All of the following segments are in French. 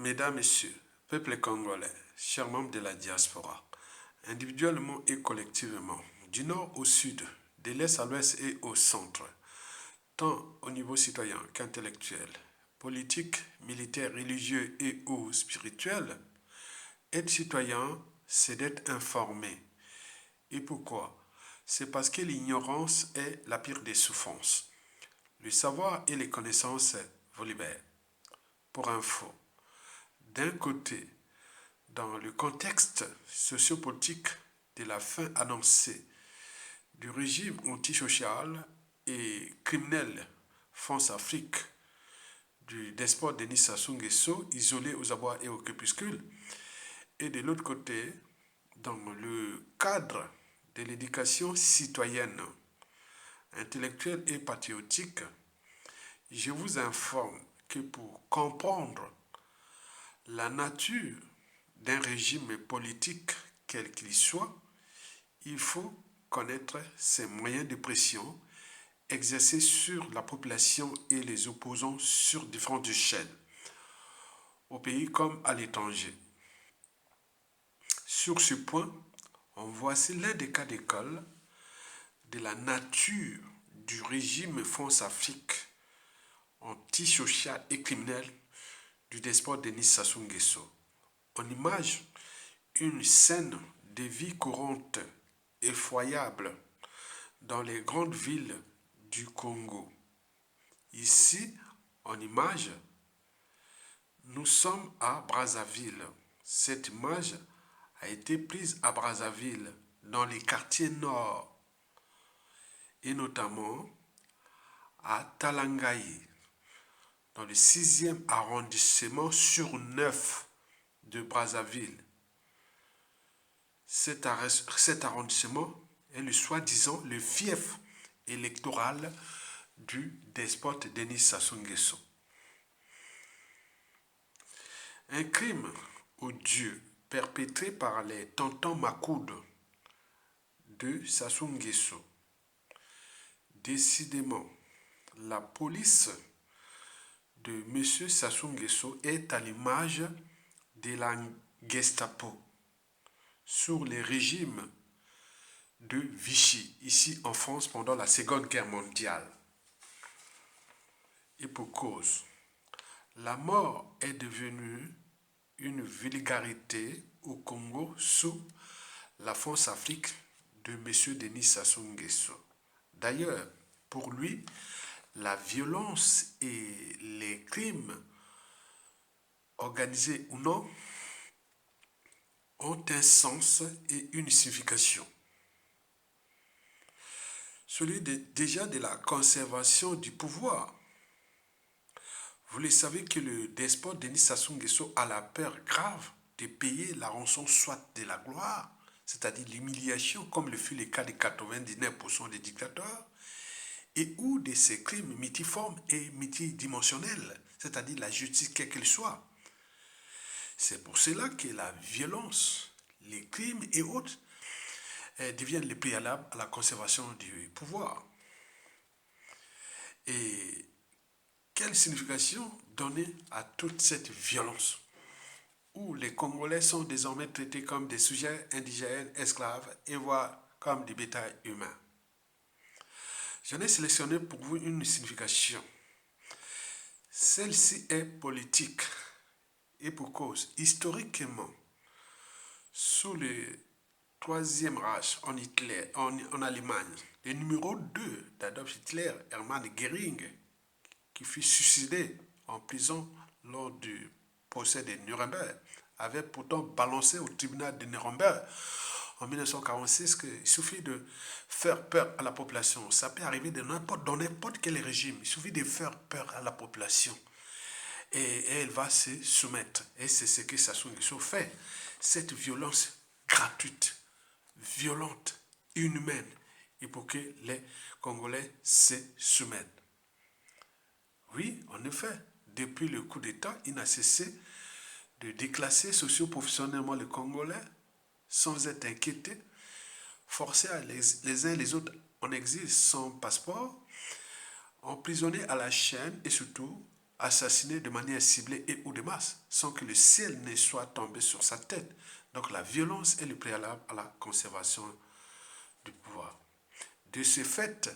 Mesdames, Messieurs, peuple congolais, chers membres de la diaspora, individuellement et collectivement, du nord au sud, de l'est à l'ouest et au centre, tant au niveau citoyen qu'intellectuel, politique, militaire, religieux et ou spirituel, être citoyen, c'est d'être informé. Et pourquoi? C'est parce que l'ignorance est la pire des souffrances. Le savoir et les connaissances vous libèrent. Pour info, d'un côté, dans le contexte sociopolitique de la fin annoncée du régime antisocial et criminel France-Afrique du despote Denis Sassou Nguesso, isolé aux abois et au crépuscule, et de l'autre côté, dans le cadre de l'éducation citoyenne, intellectuelle et patriotique, je vous informe que pour comprendre la nature d'un régime politique, quel qu'il soit, il faut connaître ses moyens de pression exercés sur la population et les opposants sur différentes échelles, au pays comme à l'étranger. Sur ce point, voici l'un des cas d'école de la nature du régime France-Afrique antisocial et criminel du despote Denis Sassou Nguesso. En image, une scène de vie courante effroyable dans les grandes villes du Congo. Ici, en image, nous sommes à Brazzaville. Cette image a été prise à Brazzaville, dans les quartiers nord, et notamment à Talangaï, dans le 6e arrondissement sur 9 de Brazzaville. Cet arrondissement est le soi-disant le fief électoral du despote Denis Sassou Nguesso. Un crime odieux perpétré par les tontons Makoud de Sassou Nguesso. Décidément, la police de M. Sassou Nguesso est à l'image de la Gestapo sur les régimes de Vichy, ici en France pendant la Seconde Guerre mondiale. Et pour cause, la mort est devenue une vulgarité au Congo sous la France-Afrique de M. Denis Sassou Nguesso. D'ailleurs, pour lui, la violence et les crimes, organisés ou non, ont un sens et une signification. Celui déjà de la conservation du pouvoir. Vous le savez que le despote Denis Sassou Nguesso a la peur grave de payer la rançon soit de la gloire, c'est-à-dire l'humiliation, comme le fut le cas de 99% des dictateurs, et ou de ces crimes multiformes et multidimensionnels, c'est-à-dire la justice quelle qu'elle soit. C'est pour cela que la violence, les crimes et autres deviennent les préalables à la conservation du pouvoir. Et quelle signification donner à toute cette violence où les Congolais sont désormais traités comme des sujets indigènes, esclaves et voire comme des bétails humains? J'en ai sélectionné pour vous une signification. Celle-ci est politique et pour cause. Historiquement, sous le Troisième Reich en Allemagne, le numéro 2 d'Adolf Hitler, Hermann Göring, qui fut suicidé en prison lors du procès de Nuremberg, avait pourtant balancé au tribunal de Nuremberg en 1946 qu'il suffit de faire peur à la population. Ça peut arriver dans n'importe quel régime. Il suffit de faire peur à la population. Et elle va se soumettre. Et c'est ce que Sassou Nguesso fait. Cette violence gratuite, violente, inhumaine, et pour que les Congolais se soumettent. Oui, en effet, depuis le coup d'État, il n'a cessé de déclasser socio-professionnellement les Congolais sans être inquiétés, forcés les uns les autres en exil sans passeport, emprisonnés à la chaîne et surtout assassiné de manière ciblée et ou de masse, sans que le ciel ne soit tombé sur sa tête. Donc la violence est le préalable à la conservation du pouvoir. De ce fait,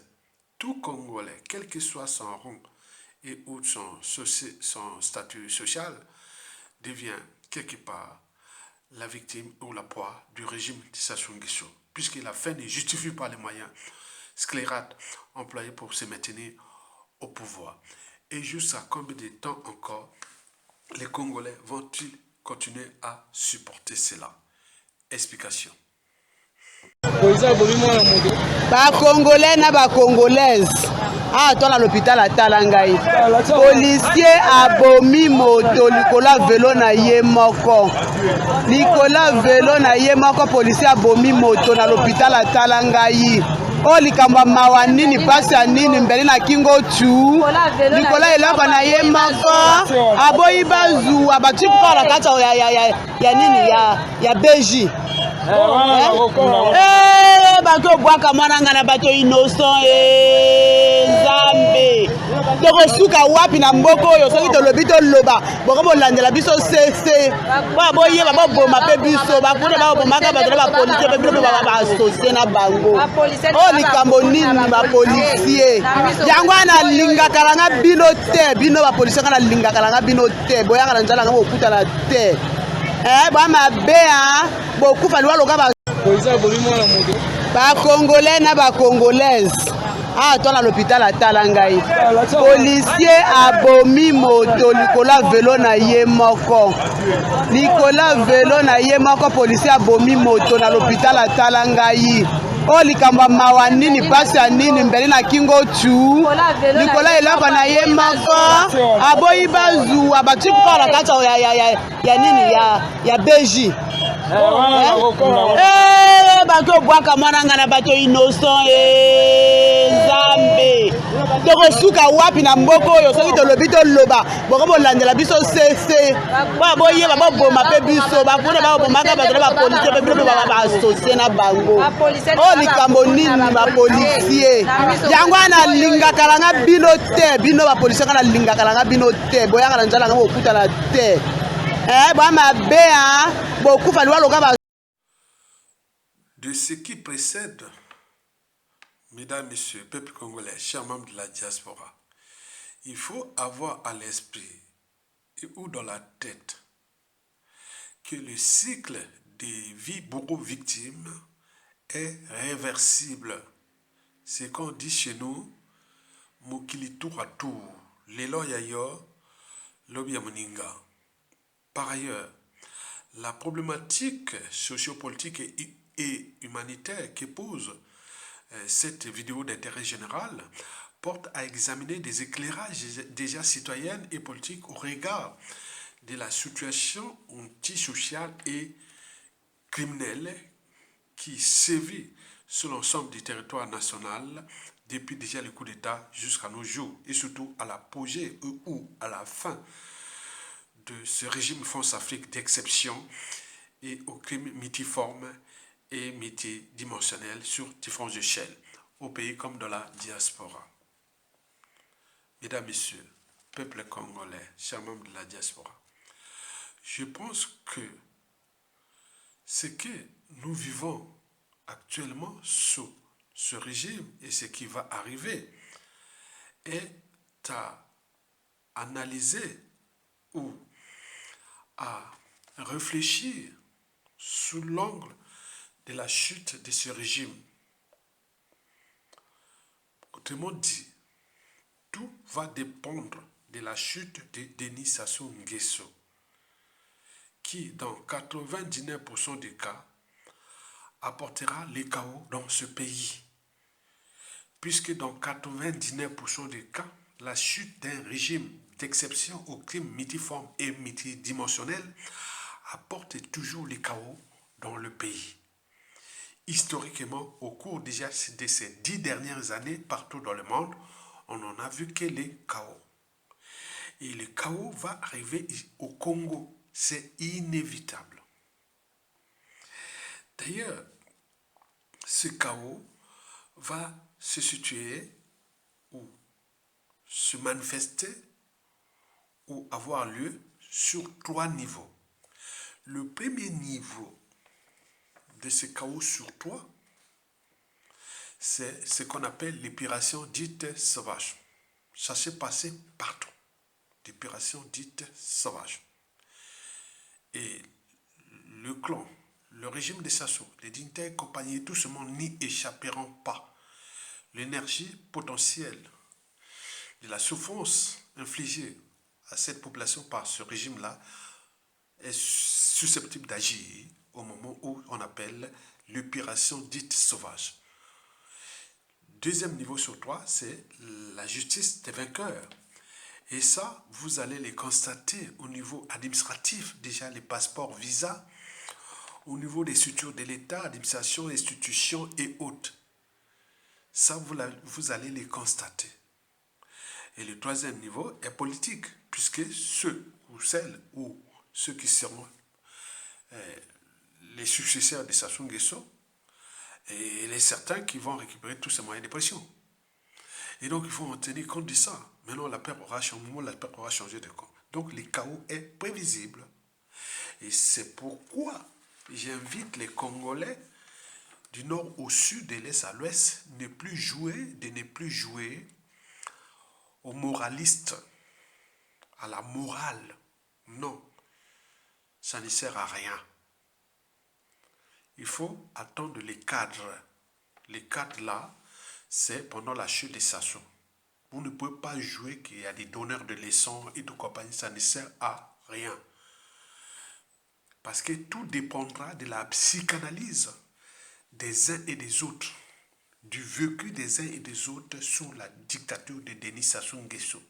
tout Congolais, quel que soit son rang et ou son statut social, devient quelque part la victime ou la proie du régime de Sassou Nguesso, puisque la fin ne justifie pas les moyens sclérates employés pour se maintenir au pouvoir. Et jusqu'à combien de temps encore les Congolais vont-ils continuer à supporter cela? Explication. Congolais na Congolaise. Toi à l'hôpital à Talangaï. Policier abomi moto Nicolas Velo na ye moko. Nicolas Velo na ye moko policier abomi moto na l'hôpital à Talangaï. O likamba mawa nini pasi ya nini mbele na kingo tu. Nicolas eloko na ye moko. Aboyi bazu abati kwa la kata ya nini ya beji. Bato bwaka mwana ngana bato innocent Nzambe tokosuka wapi na mboko oyo soki tolobi toloba boko bolandela biso sese boyeba boboma mpe biso bakuna babomaka bato na bapolisier mpe bino baasosie na bango oyo likambo nini bapolisier yango wana nalingaka nanga bino te bino bapolisier nga nalingaka nanga bino te boyaka na nzala nga bokutana te bwa mabe bokufa liwa loka Congolais na Congolaise. Toi à l'hôpital à Talangaï. Policier abomi moto Nicolas Velo na ye moko. Nicolas Velo na ye moko policier abomi moto na l'hôpital à Talangaï. O likamba mawa nini pasi ya nini mbele na kingo tu. Nicolas eloko na ye moko. Aboyi bazu abati kwa la kata ya nini ya beji. Bato bwaka mwana ngana bato innocent Nzambe tokosuka wapi na mboko oyo soki tolobi toloba boko bolandela biso sese boyeba boboma mpe biso bakuna babomaka bato na bapolisier mpe bino baasosie na bango oyo likambo nini bapolisier yango wana nalingaka nanga bino te bino bapolisier nga nalingaka nanga bino te boyaka na nzala nga bokutana te bwa mabe bokufa liwa loka de ce qui précède, mesdames, messieurs, peuple congolais, chers membres de la diaspora, il faut avoir à l'esprit ou dans la tête que le cycle des vies beaucoup victimes est réversible. C'est qu'on dit chez nous, Mokili tour à tour, Lelo Yayo, Lobia Moninga. Par ailleurs, la problématique sociopolitique et humanitaire que pose cette vidéo d'intérêt général porte à examiner des éclairages déjà citoyennes et politiques au regard de la situation antisociale et criminelle qui sévit sur l'ensemble du territoire national depuis déjà le coup d'État jusqu'à nos jours et surtout à l'apogée ou à la fin de ce régime France-Afrique d'exception et aux crimes multiformes et multidimensionnels sur différentes échelles, au pays comme dans la diaspora. Mesdames, Messieurs, peuple congolais, chers membres de la diaspora, je pense que ce que nous vivons actuellement sous ce régime et ce qui va arriver est à analyser ou à réfléchir sous l'angle de la chute de ce régime. Autrement dit, tout va dépendre de la chute de Denis Sassou Nguesso, qui, dans 99% des cas, apportera le chaos dans ce pays. Puisque dans 99% des cas, la chute d'un régime d'exception aux crimes multiformes et multidimensionnels apporte toujours le chaos dans le pays. Historiquement, au cours déjà de ces 10 dernières années, partout dans le monde, on n'en a vu que les chaos. Et le chaos va arriver au Congo. C'est inévitable. D'ailleurs, ce chaos va se situer ou se manifester ou avoir lieu sur 3 niveaux. Le premier niveau de ce chaos sur 3, c'est ce qu'on appelle l'épuration dite sauvage. Ça s'est passé partout. L'épuration dite sauvage. Et le clan, le régime des Sassou, les dignitaires et compagnie, tout ce monde n'y échapperont pas. L'énergie potentielle de la souffrance infligée à cette population par ce régime-là est susceptible d'agir au moment où on appelle l'épuration dite sauvage. Deuxième niveau sur 3, c'est la justice des vainqueurs. Et ça, vous allez les constater au niveau administratif, déjà les passeports, visas, au niveau des structures de l'État, administration, institutions et autres. Ça, vous allez les constater. Et le troisième niveau est politique, puisque ceux ou celles ou ceux qui seront les successeurs de Sassou Nguesso, et les certains qui vont récupérer tous ces moyens de pression. Et donc, il faut en tenir compte de ça. Maintenant, la paix aura changé de camp. Donc, le chaos est prévisible. Et c'est pourquoi j'invite les Congolais du nord au sud, de l'est à l'ouest, de ne plus jouer aux moralistes, à la morale. Non, ça ne sert à rien. Il faut attendre les cadres. Les cadres là, c'est pendant la chute des Sassou. Vous ne pouvez pas jouer qu'il y a des donneurs de leçons et de compagnie, ça ne sert à rien. Parce que tout dépendra de la psychanalyse des uns et des autres, du vécu des uns et des autres sous la dictature de Denis Sassou Nguesso.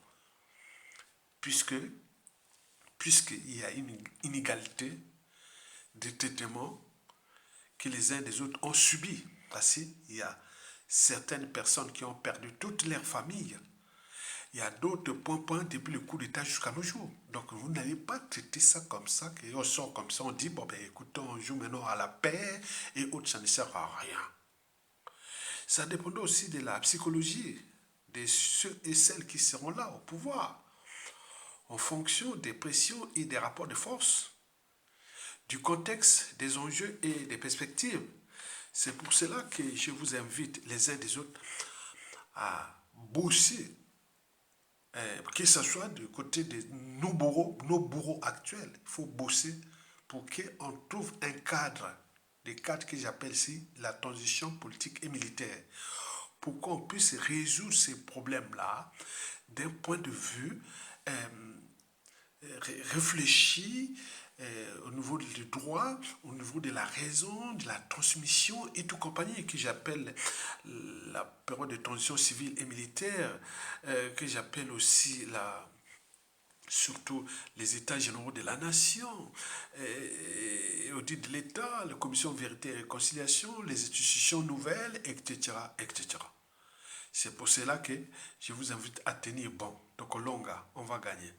Puisqu'il y a une inégalité de traitement que les uns des autres ont subi. Parce qu'il y a certaines personnes qui ont perdu toute leur famille. Il y a d'autres points depuis le coup d'État jusqu'à nos jours. Donc vous n'allez pas traiter ça comme ça, qu'on sort comme ça, on dit, bon ben écoutez, on joue maintenant à la paix et autres, ça ne sert à rien. Ça dépend aussi de la psychologie de ceux et celles qui seront là au pouvoir, en fonction des pressions et des rapports de force, du contexte, des enjeux et des perspectives. C'est pour cela que je vous invite les uns des autres à bosser, que ce soit du côté de nos bourreaux actuels. Il faut bosser pour qu'on trouve un cadre, des cadres que j'appelle ici la transition politique et militaire, pour qu'on puisse résoudre ces problèmes-là d'un point de vue réfléchi, au niveau du droit, au niveau de la raison, de la transmission et tout compagnie, que j'appelle la période de transition civile et militaire, que j'appelle aussi surtout les états généraux de la nation, audit de l'État, la commission vérité et réconciliation, les institutions nouvelles, etc., etc. C'est pour cela que je vous invite à tenir bon. Donc, Longa, on va gagner.